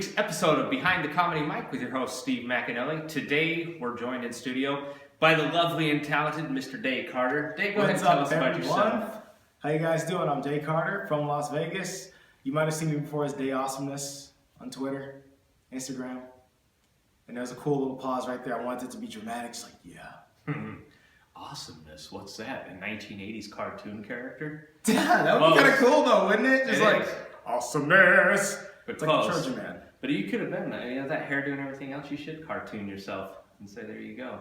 week's episode of Behind the Comedy Mic with your host, Steve McAnally. Today, we're joined in studio by the lovely and talented Mr. Day Carter. Day, go ahead and tell us about yourself. How you guys doing? I'm Day Carter from Las Vegas. You might have seen me before as Day Awesomeness on Twitter, Instagram. And there's a cool little pause right there. I wanted it to be dramatic, just like, yeah. Awesomeness, what's that? A 1980s cartoon character? Yeah, that would be kind of cool though, wouldn't it? Just like, awesomeness. But it's close. like a Trojan man. But you could have been that. You know, that hairdo and everything else, you should cartoon yourself and say, there you go.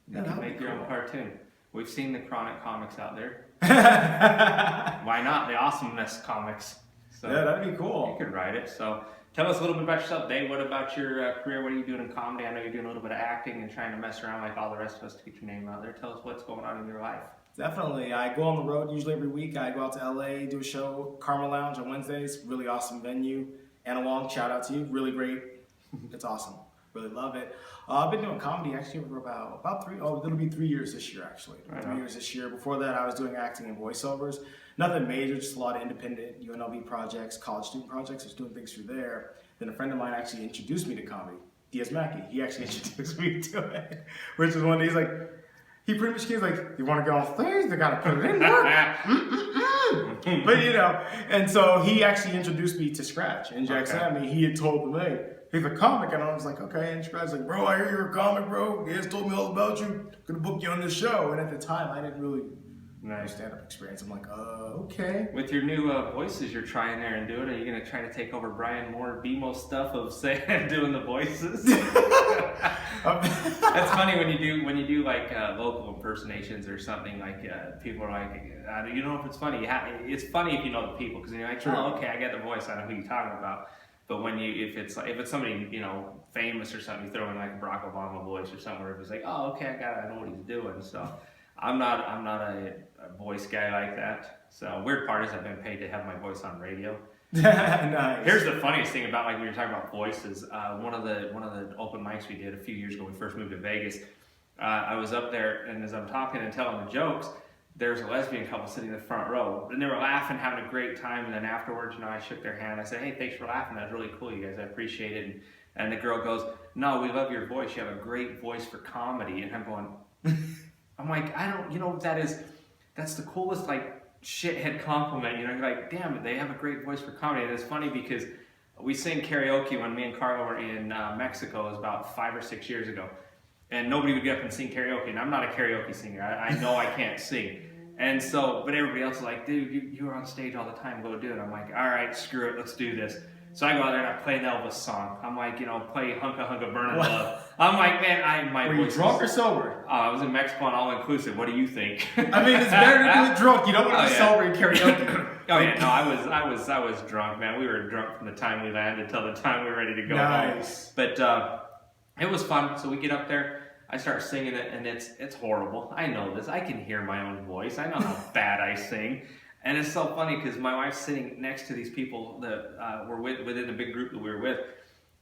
You can make your own cartoon. We've seen the Chronic comics out there. Why not? The Awesomeness comics. So yeah, that'd be cool. You could write it. So tell us a little bit about yourself, Dave. What about your career? What are you doing in comedy? I know you're doing a little bit of acting and trying to mess around like all the rest of us to get your name out there. Tell us what's going on in your life. Definitely. I go on the road usually every week. I go out to LA, do a show, Karma Lounge on Wednesdays. Really awesome venue. Anna Wong, shout out to you. Really great. It's awesome. Really love it. I've been doing comedy actually for about it'll be 3 years this year actually. Right 3 years this year. Before that I was doing acting and voiceovers. Nothing major, just a lot of independent UNLV projects, college student projects. I was doing things through there. Then a friend of mine actually introduced me to comedy. Diaz Mackey. He actually introduced me to it. Which is one day he's like, he pretty much he's like, you want to go on stage? They got to put it in work. But you know, and so he actually introduced me to Scratch and Jack Sammy. He had told me, hey, he's a comic, and I was like, okay. And Scratch's like, bro, I hear you're a comic, bro. Diaz told me all about you. Gonna book you on this show. And at the time, I didn't really know stand-up experience. I'm like, okay. With your new voices you're trying there and doing, are you gonna try to take over Brian Moore BMO stuff of saying doing the voices? That's funny when you do like local impersonations or something. Like people are like, you don't know if it's funny. It's funny if you know the people because you're like, oh, okay, I get the voice. I know who you're talking about. But when if it's somebody famous or something, you throw in like a Barack Obama voice or something, where it's like, oh, okay, I know what he's doing. So I'm not a voice guy like that. So weird part is I've been paid to have my voice on radio. Nice. Here's the funniest thing about like when you're talking about voices. One of the open mics we did a few years ago when we first moved to Vegas. I was up there, and as I'm talking and telling the jokes, there's a lesbian couple sitting in the front row, and they were laughing, having a great time. And then afterwards, I shook their hand. I said, "Hey, thanks for laughing. That was really cool, you guys. I appreciate it." And the girl goes, "No, we love your voice. You have a great voice for comedy." And I'm going, I'm like, that's the coolest like shithead compliment, you're like, damn it, they have a great voice for comedy. And it's funny because we sing karaoke when me and Carla were in Mexico. It was about 5 or 6 years ago, and nobody would get up and sing karaoke, and I'm not a karaoke singer. I know I can't sing, and so, but everybody else is like, dude, you're on stage all the time, go do it. I'm like, all right, screw it, let's do this. So I go out there and I play an Elvis song. I'm like, play Hunka Hunka Burnin' Love. I'm like, man, my Were voice. You drunk or sober? I was in Mexico on all inclusive. What do you think? I mean, it's better to do it drunk. You don't want to celebrate karaoke. Oh yeah, no, I was drunk, man. We were drunk from the time we landed till the time we were ready to go Nice. home. But it was fun. So we get up there. I start singing it, and it's horrible. I know this. I can hear my own voice. I know how bad I sing. And it's so funny because my wife's sitting next to these people that were within the big group that we were with,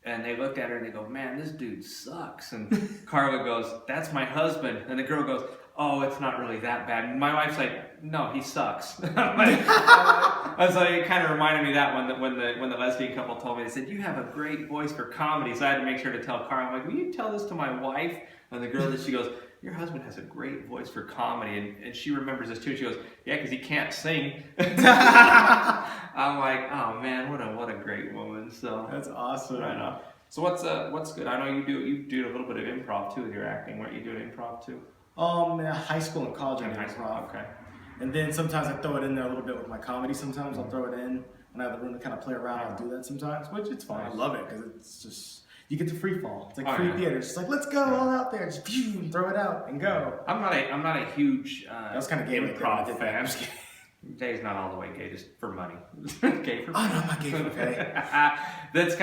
and they looked at her and they go, "Man, this dude sucks." And Carla goes, "That's my husband." And the girl goes, "Oh, it's not really that bad." And my wife's like, "No, he sucks." I was like, it kind of reminded me of that when the lesbian couple told me, they said, "You have a great voice for comedy." So I had to make sure to tell Carla, I'm like, "Will you tell this to my wife?" And the girl, she goes, "Your husband has a great voice for comedy," and she remembers this too. She goes, "Yeah, because he can't sing." I'm like, oh man, what a great woman. So that's awesome. I know. So what's good? I know you do a little bit of improv too with your acting. Weren't you doing improv too? In high school and college I did high school, improv. okay. And then sometimes I throw it in there a little bit with my comedy. Sometimes I'll throw it in when I have the room to kind of play around. I'll do that sometimes, which it's fun. I love it because it's just, you get to free fall. It's like free theater. It's just like, let's go all out there, just throw it out and go. I'm not a huge that's kind of gay improv fan. Gay's not all the way gay, just for money. Gay for money. Oh no, I'm not gay for pay.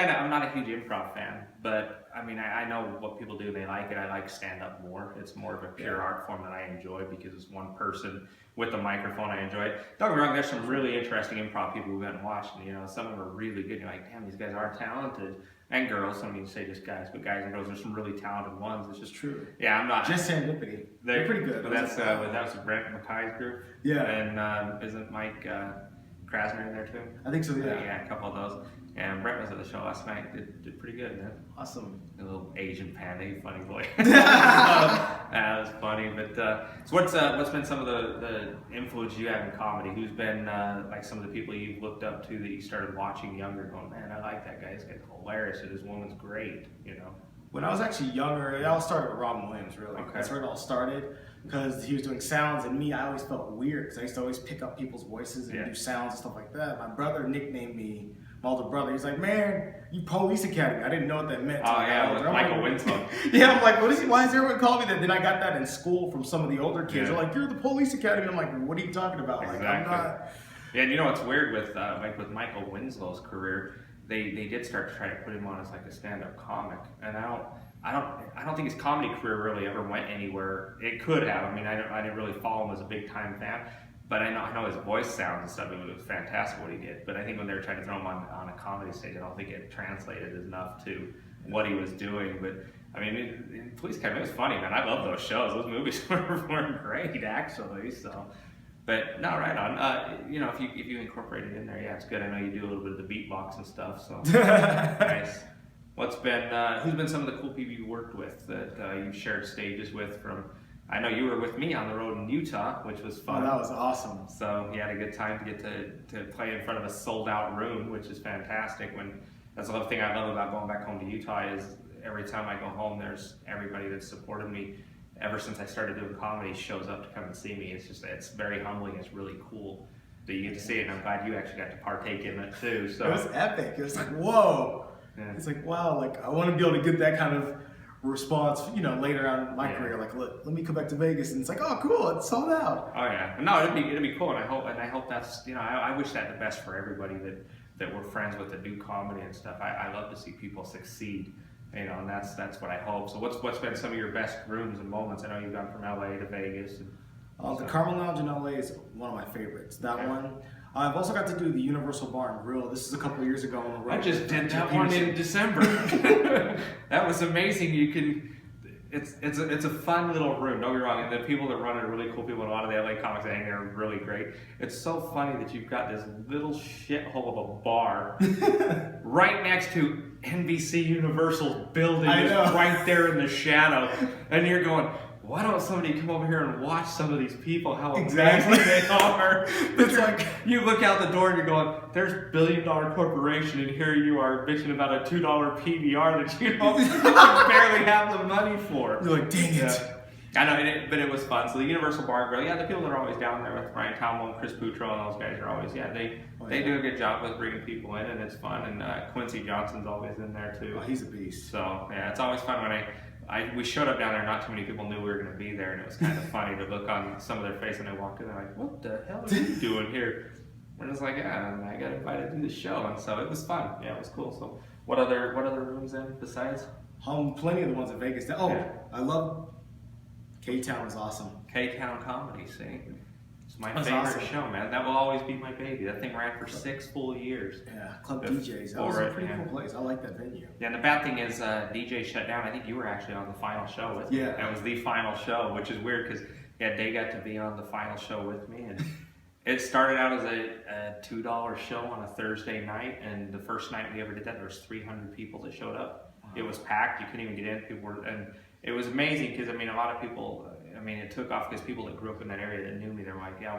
I'm not a huge improv fan, but I mean, I know what people do, they like it. I like stand-up more. It's more of a pure art form that I enjoy because it's one person with a microphone. I enjoy it. Don't get me wrong, there's some really interesting improv people we went and watched, and some of them are really good. You're like, damn, these guys are talented. And girls, some of you say just guys, but guys and girls, there's some really talented ones. It's just true. Yeah, I'm not. Just Serendipity. They're pretty good. But that was Brent McKay's group. Yeah. And isn't Mike Krasner in there too? I think so, yeah. Yeah, a couple of those. And Brett was at the show last night. Did pretty good, man. Awesome. A little Asian panda, funny boy. That was funny. But so what's been some of the influence you have in comedy? Who's been like some of the people you've looked up to that you started watching younger, going, man, I like that guy. This guy's hilarious, and this woman's great. You know. When I was actually younger, it all started with Robin Williams, really. Okay. That's where it all started, because he was doing sounds, and me, I always felt weird, because I used to always pick up people's voices and do sounds and stuff like that. My brother nicknamed me, my older brother, he's like, man, you Police Academy. I didn't know what that meant. Oh yeah, with Michael Winslow. Yeah, I'm like, why is everyone calling me that? Then I got that in school from some of the older kids. They're like, you're the Police Academy. I'm like, what are you talking about? Exactly. Like, I'm not. Yeah, and you know what's weird with with Michael Winslow's career, they did start to try to put him on as like a stand-up comic, and I don't think his comedy career really ever went anywhere. It could have. I mean, I didn't really follow him as a big time fan, but I know his voice sounds and stuff. It was fantastic what he did. But I think when they were trying to throw him on a comedy stage, I don't think it translated enough to what he was doing. But I mean, in Police Academy, it was funny, man. I love those shows. Those movies were great, actually. So. But no, right on. You know, if you incorporate it in there, yeah, it's good. I know you do a little bit of the beatbox and stuff, so nice. Who's been some of the cool people you worked with that you've shared stages with? I know you were with me on the road in Utah, which was fun. Oh, that was awesome. So you had a good time to get to play in front of a sold out room, which is fantastic. That's another thing I love about going back home to Utah is every time I go home, there's everybody that supported me ever since I started doing comedy shows up to come and see me. It's very humbling. It's really cool that you get to see it, and I'm glad you actually got to partake in it too. So it was epic. It was like, whoa. Yeah. It's like, wow, like I want to be able to get that kind of response, you know, later on in my career. Like, let me come back to Vegas, and it's like, oh, cool, it's sold out. Oh yeah, no, it'd be cool, and I hope that's, you know, I wish that the best for everybody that we're friends with that do comedy and stuff. I love to see people succeed. You know, and that's what I hope. So what's been some of your best rooms and moments? I know you've gone from LA to Vegas. The Carmel Lounge in LA is one of my favorites. That one. I've also got to do the Universal Bar and Grill. This is a couple of years ago on the road. I just did that one in December. That was amazing. It's a fun little room. Don't get me wrong. And the people that run it are really cool people. A lot of the LA comics that hang there are really great. It's so funny that you've got this little shithole of a bar right next to NBC Universal building, just right there in the shadow, and you're going, why don't somebody come over here and watch some of these people, how amazing they are? It's like, you look out the door and you're going, there's $1 billion corporation, and here you are bitching about a $2 PVR that you barely have the money for. You're like, dang it. I know, but it was fun. So the Universal Bar and Grill, the people that are always down there with Ryan Tomlin and Chris Boutro and those guys are always, they do a good job with bringing people in, and it's fun. And Quincy Johnson's always in there too. Oh, he's a beast. So yeah, it's always fun when we showed up down there. Not too many people knew we were going to be there, and it was kind of funny to look on some of their face. And I walked in, they're like, "What the hell are you doing here?" And it's like, I got invited to do the show, and so it was fun. Yeah, it was cool. So what other rooms in besides? Plenty of the ones in Vegas. I love K-Town. Was awesome. K-Town comedy, see. It's my favorite show, man. That will always be my baby. That thing ran for 6 full years. Yeah, Club DJs. That was a pretty cool place. I like that venue. Yeah, and the bad thing is DJ shut down. I think you were actually on the final show with me. Yeah. That was the final show, which is weird because they got to be on the final show with me. And it started out as a $2 show on a Thursday night, and the first night we ever did that, there was 300 people that showed up. Wow. It was packed. You couldn't even get in. And it was amazing because, a lot of people... it took off because people that grew up in that area that knew me, they're like, yeah,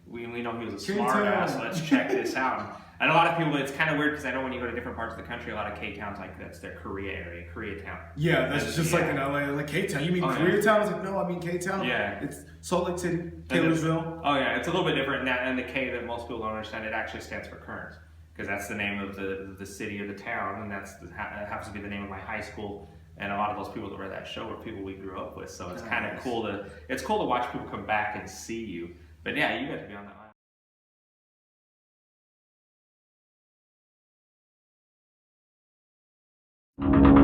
we know he was a smart ass, let's check this out. And a lot of people, it's kind of weird because I know when you go to different parts of the country, a lot of K-Towns, like, that's their Korea area, Koreatown. Yeah, that's just like in LA, like K-Town. You mean Koreatown? I was like, no, I mean K-Town. Yeah. It's Salt Lake City, Taylorsville. Oh yeah, it's a little bit different. And the K that most people don't understand, it actually stands for Kearns, because that's the name of the city or the town, and that happens to be the name of my high school. And a lot of those people that were at that show were people we grew up with, so it's kind of cool to watch people come back and see you. But yeah, you got to be on that line.